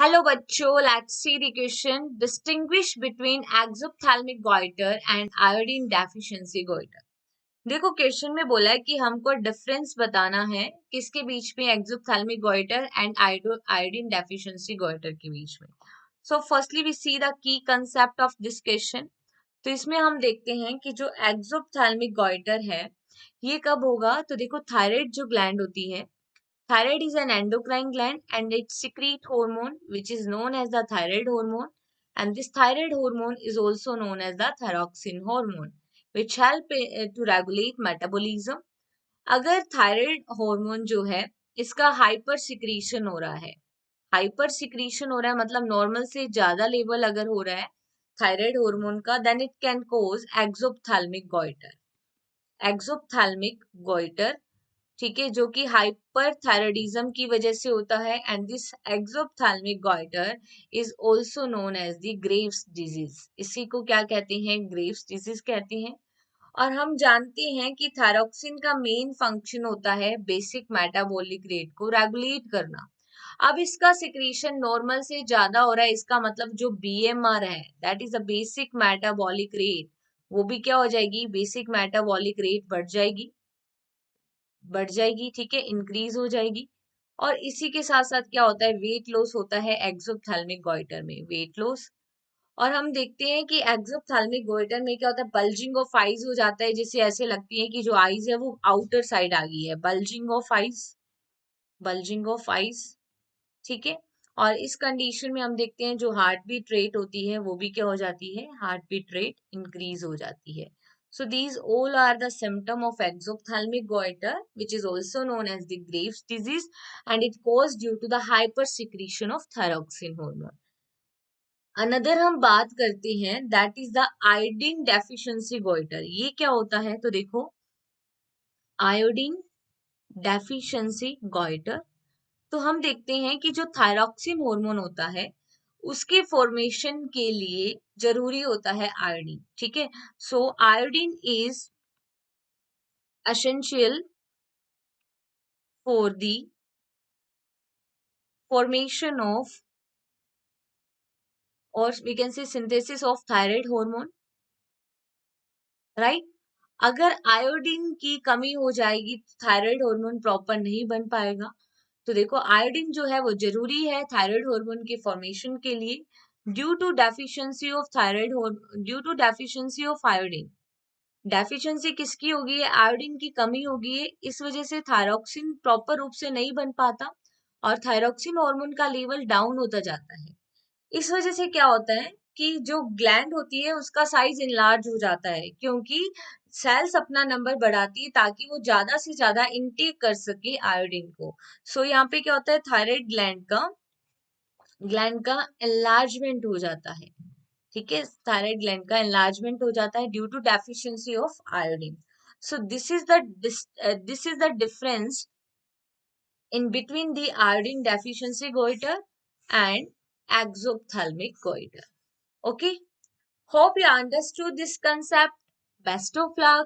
Hello बच्चों, let's see the question. Distinguish between exophthalmic goitre and iodine deficiency goitre. देखो, question में बोला है कि हमको डिफरेंस बताना है किसके बीच में, exophthalmic goitre and iodine deficiency goitre के बीच में। So firstly we see the key concept of this question. तो इसमें हम देखते हैं कि जो एक्सोप्थैल्मिक गॉइटर है ये कब होगा। तो देखो, थायराइड जो ग्लैंड होती है, thyroid is an endocrine gland and it secretes hormone which is known as the thyroid hormone, and this thyroid hormone is also known as the thyroxine hormone which help to regulate metabolism. अगर thyroid hormone जो है इसका hyper secretion हो रहा है, hyper secretion हो रहा है मतलब नॉर्मल से ज्यादा लेवल अगर हो रहा है थायराइड हार्मोन का, then it can cause exophthalmic goitre. Exophthalmic goitre, ठीक है, जो कि हाइपरथायराइडिज्म की वजह से होता है। And this exophthalmic goitre is also known as the Graves disease. इसी को क्या कहते हैं? ग्रेव्स डिजीज कहते हैं। और हम जानते हैं कि थायरॉक्सिन का मेन फंक्शन होता है बेसिक मेटाबॉलिक रेट को रेगुलेट करना। अब इसका सिक्रीशन नॉर्मल से ज्यादा हो रहा है, इसका मतलब जो बीएमआर है, that is a basic metabolic rate, वो भी क्या हो जाएगी? बेसिक मेटाबॉलिक रेट बढ़ जाएगी, ठीक है, इंक्रीज हो जाएगी। और इसी के साथ साथ क्या होता है? वेट लॉस होता है एक्सोप्थैल्मिक गॉइटर में, वेट लॉस। और हम देखते हैं कि एक्सोप्थैल्मिक गॉइटर में क्या होता है? बल्जिंग ऑफ आईज हो जाता है, जिससे ऐसे लगती है कि जो आईज है वो आउटर साइड आ गई है। Bulging of eyes, bulging of eyes, ठीक है। और इस कंडीशन में हम देखते हैं जो हार्ट बीट रेट होती है वो भी क्या हो जाती है? हार्ट बीट रेट इंक्रीज हो जाती है। So these all are the symptom of exophthalmic goiter, which is also known as the Graves' disease, and it caused due to the hypersecretion of thyroxine hormone. Another हम बात करते हैं, that is the iodine deficiency goiter. ये क्या होता है? तो देखो, iodine deficiency goiter, तो हम देखते हैं कि जो थायरॉक्सिन हार्मोन होता है उसके फॉर्मेशन के लिए जरूरी होता है आयोडीन, ठीक है। So iodine is essential for the formation of, or we can say synthesis of thyroid hormone, right? अगर आयोडीन की कमी हो जाएगी तो थायराइड हार्मोन प्रॉपर नहीं बन पाएगा। तो देखो, आयोडीन जो है वो जरूरी है थायराइड हार्मोन के फॉर्मेशन के लिए। Due to deficiency of thyroid, due to deficiency of iodine, deficiency किसकी होगी है? आयोडीन की कमी होगी है। इस वजह से थायरॉक्सिन प्रॉपर रूप से नहीं बन पाता और थायरॉक्सिन हार्मोन का लेवल डाउन होता जाता है। इस वजह से क्या होता है कि जो ग्लैंड होती है उसका साइज इनलार्ज हो जाता है, क्योंकि सेल्स अपना नंबर बढ़ाती है ताकि वो ज्यादा से ज्यादा इनटेक कर सके आयोडीन को। सो यहाँ पे क्या होता है? थायराइड ग्लैंड का एनलार्जमेंट हो जाता है, ठीक है। थायराइड ग्लैंड का एनलार्जमेंट हो जाता है due to deficiency of iodine. So this is the difference in between the iodine deficiency goiter and exophthalmic goiter. Okay, hope you understood this concept. Best of luck.